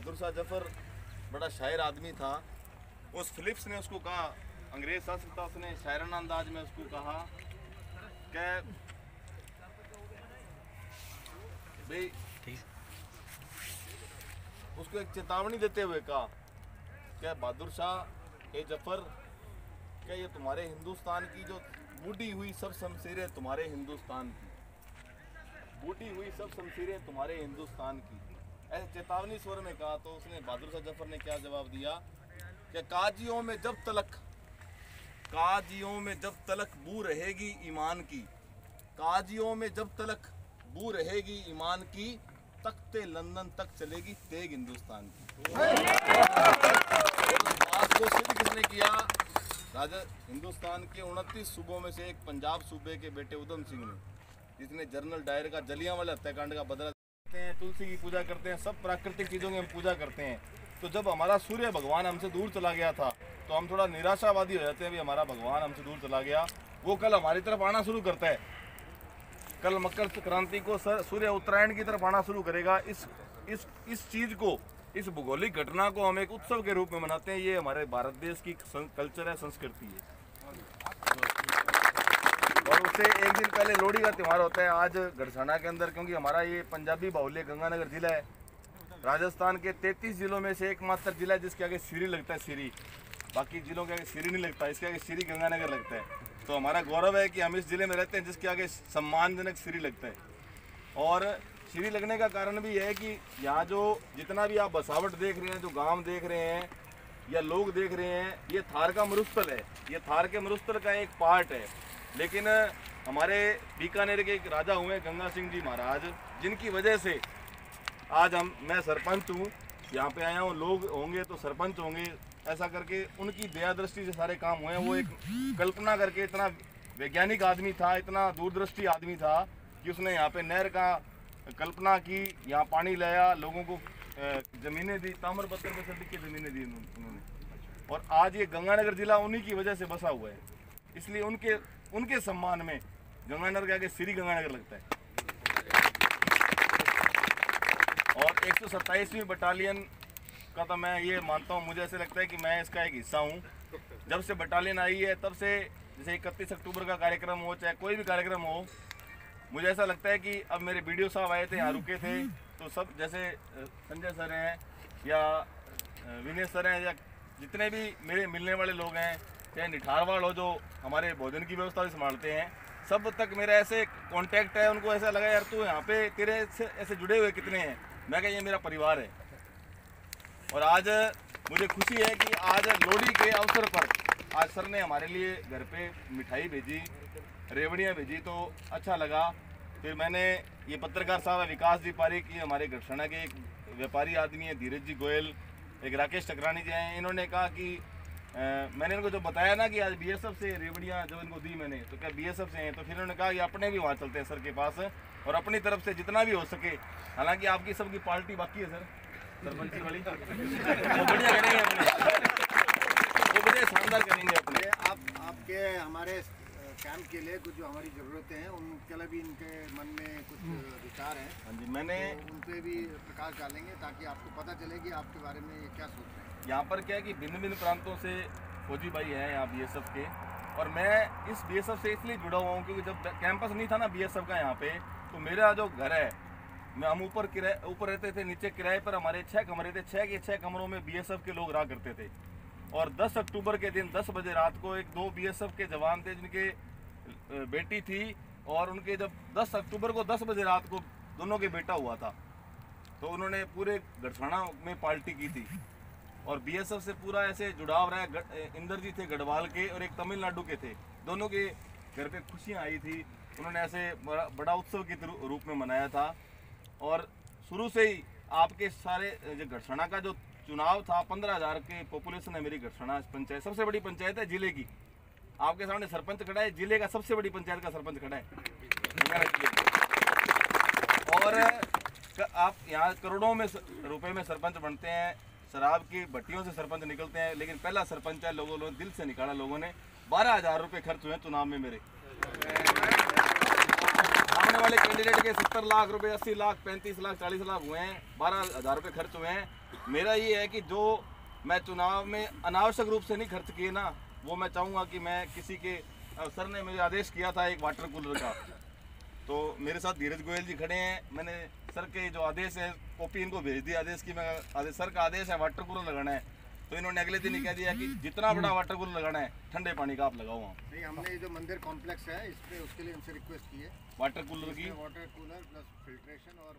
बहादुर शाह जफर बड़ा शायर आदमी था। उस फिलिप्स ने उसको कहा, अंग्रेज शासक था, उसने शायराना अंदाज में उसको कहा कि भाई, उसको एक चेतावनी देते हुए कहा कि बहादुर शाह ए जफर, क्या ये तुम्हारे हिंदुस्तान की जो बूढ़ी हुई सब शमशीरें तुम्हारे हिंदुस्तान की, बूढ़ी हुई सब शमशीरें तुम्हारे हिंदुस्तान की, ऐसे चेतावनी स्वर में कहा। तो उसने बहादुर शाह जफर ने क्या जवाब दिया कि काजियों में जब तलक बू रहेगी ईमान की, काजियों में जब तलक बू रहेगी ईमान की, तख्ते लंदन तक चलेगी तेग हिंदुस्तान की। बात को सिद्ध किसने किया? राजा हिंदुस्तान के 29 सूबों में से एक पंजाब सूबे के बेटे उधम सिंह ने, जिसने जनरल डायर का जलियांवाला हत्याकांड का बदला करते हैं, तुलसी की पूजा करते हैं, सब प्राकृतिक चीज़ों की हम पूजा करते हैं। तो जब हमारा सूर्य भगवान हमसे दूर चला गया था तो हम थोड़ा निराशावादी हो जाते हैं, भी हमारा भगवान हमसे दूर चला गया, वो कल हमारी तरफ आना शुरू करता है। कल मकर संक्रांति को सूर्य उत्तरायण की तरफ आना शुरू करेगा। इस चीज़ को, इस भौगोलिक घटना को हम एक उत्सव के रूप में मनाते हैं। ये हमारे भारत देश की कल्चर है, संस्कृति है। और उससे एक दिन पहले लोहड़ी का त्यौहार होता है आज गढ़साना के अंदर, क्योंकि हमारा ये पंजाबी बाहुल्य गंगानगर जिला है। राजस्थान के 33 जिलों में से एकमात्र जिला है जिसके आगे सीरी लगता है, सीरी। बाकी जिलों के आगे सीरी नहीं लगता, इसके आगे सीरी गंगानगर लगता है। तो हमारा गौरव है कि हम इस जिले में रहते हैं जिसके आगे सम्मानजनक सीरी लगता है। और सीरी लगने का कारण भी है कि यहाँ जो जितना भी आप बसावट देख रहे हैं, जो गाँव देख रहे हैं या लोग देख रहे हैं, ये थार का मरुस्थल है। ये थार के मरुस्थल का एक पार्ट है। लेकिन हमारे बीकानेर के एक राजा हुए गंगा सिंह जी महाराज, जिनकी वजह से आज मैं सरपंच हूँ, यहाँ पे आया हूँ, लोग होंगे तो सरपंच होंगे, ऐसा करके उनकी दया दृष्टि से सारे काम हुए हैं। वो एक कल्पना करके, इतना वैज्ञानिक आदमी था, इतना दूरदृष्टि आदमी था कि उसने यहाँ पे नहर का कल्पना की, यहाँ पानी लाया, लोगों को ज़मीनें दी, ताम्रपत्र में से लिख के ज़मीनें दी उन्होंने। और आज ये गंगानगर जिला उन्हीं की वजह से बसा हुआ है। इसलिए उनके सम्मान में गंगानगर के आगे श्री गंगानगर लगता है। और 127वीं बटालियन का तो मैं ये मानता हूँ, मुझे ऐसे लगता है कि मैं इसका एक हिस्सा हूँ। जब से बटालियन आई है तब से, जैसे 31 अक्टूबर का कार्यक्रम हो, चाहे कोई भी कार्यक्रम हो, मुझे ऐसा लगता है कि अब मेरे बीडीओ साहब आए थे, यहाँ रुके थे, तो सब जैसे संजय सर हैं या विनय सर हैं या जितने भी मेरे मिलने वाले लोग हैं, चाहे निठारवाड़ हो जो हमारे भोजन की व्यवस्था भी संभालते हैं, सब तक मेरा ऐसे कांटेक्ट है। उनको ऐसा लगा यार तू यहाँ पे तेरे से ऐसे जुड़े हुए कितने हैं, मैं कहा ये मेरा परिवार है। और आज मुझे खुशी है कि आज लोहड़ी के अवसर पर आज सर ने हमारे लिए घर पे मिठाई भेजी, रेवड़ियाँ भेजी, तो अच्छा लगा। फिर मैंने ये पत्रकार साहब है विकास जी पारिक, ये हमारे गढ़साना के एक व्यापारी आदमी है, धीरज जी गोयल, एक राकेश टकरानी जी हैं, इन्होंने कहा कि मैंने इनको जो बताया ना कि आज बीएसएफ से रेवड़ियाँ जो इनको दी मैंने, तो क्या बीएसएफ से हैं, तो फिर उन्होंने कहा कि अपने भी वहाँ चलते हैं सर के पास और अपनी तरफ से जितना भी हो सके, हालांकि आपकी सबकी पार्टी बाकी है सर, सरपंची वाली वो बढ़िया करेंगे अपने, वो बढ़िया शानदार करेंगे अपने। आपके हमारे कैंप के लिए कुछ जो हमारी ज़रूरतें हैं उनके लिए भी इनके मन में कुछ विचार हैं। हाँ जी, मैंने तो उन पर भी प्रकाश डालेंगे ताकि आपको पता चले कि आपके बारे में ये क्या सोच रहे हैं। यहाँ पर क्या है कि भिन्न भिन्न प्रांतों से फौजी भाई हैं यहाँ बीएसएफ के, और मैं इस बीएसएफ से इसलिए जुड़ा हुआ हूँ क्योंकि जब कैंपस नहीं था ना बीएसएफ का यहाँ पे, तो मेरा जो घर है, हम ऊपर रहते थे, नीचे किराए पर हमारे 6 कमरे थे, 6 के 6 कमरों में बीएसएफ के लोग रहा करते थे। और 10 अक्टूबर के दिन 10 बजे रात को 2 बीएसएफ के जवान थे जिनके बेटी थी, और उनके जब 10 अक्टूबर को 10 बजे रात को दोनों के बेटा हुआ था, तो उन्होंने पूरे गढ़साना में पार्टी की थी। और बीएसएफ से पूरा ऐसे जुड़ाव रहा है। इंदर जी थे गढ़वाल के और एक तमिलनाडु के थे, दोनों के घर पे खुशियाँ आई थी, उन्होंने ऐसे बड़ा उत्सव के रूप में मनाया था। और शुरू से ही आपके सारे जो गढ़साना का जो चुनाव था, 15,000 के पॉपुलेशन है मेरी गढ़साना पंचायत, सबसे बड़ी पंचायत है जिले की। आपके सामने सरपंच खड़ा है, जिले का सबसे बड़ी पंचायत का सरपंच खड़ा है। और आप यहाँ करोड़ों में रुपए में सरपंच बनते हैं, शराब की भट्टियों से सरपंच निकलते हैं, लेकिन पहला सरपंच है लोगों ने दिल से निकाला। लोगों ने 12,000 रुपये खर्च हुए चुनाव में मेरे। सामने वाले कैंडिडेट के 70 लाख रुपए, 80 लाख, 35 लाख, 40 लाख हुए हैं, 12,000 रुपये खर्च हुए हैं। मेरा ये है कि जो मैं चुनाव में अनावश्यक रूप से नहीं खर्च किए ना, वो मैं चाहूँगा कि मैं किसी के सर ने मुझे आदेश किया था एक वाटर कूलर का, तो मेरे साथ धीरज गोयल जी खड़े हैं। मैंने सर के जो आदेश है कॉपी इनको भेज दी आदेश की, मैं सर का आदेश है वाटर कूलर लगाना है, तो इन्होंने अगले दिन ही कह दिया कि जितना बड़ा वाटर कूलर लगाना है ठंडे पानी का आप लगाओ वहाँ। नहीं, हमने ये जो मंदिर कॉम्प्लेक्स है इस पे उसके लिए उनसे रिक्वेस्ट की है वाटर कूलर की, वाटर कूलर प्लस फिल्ट्रेशन और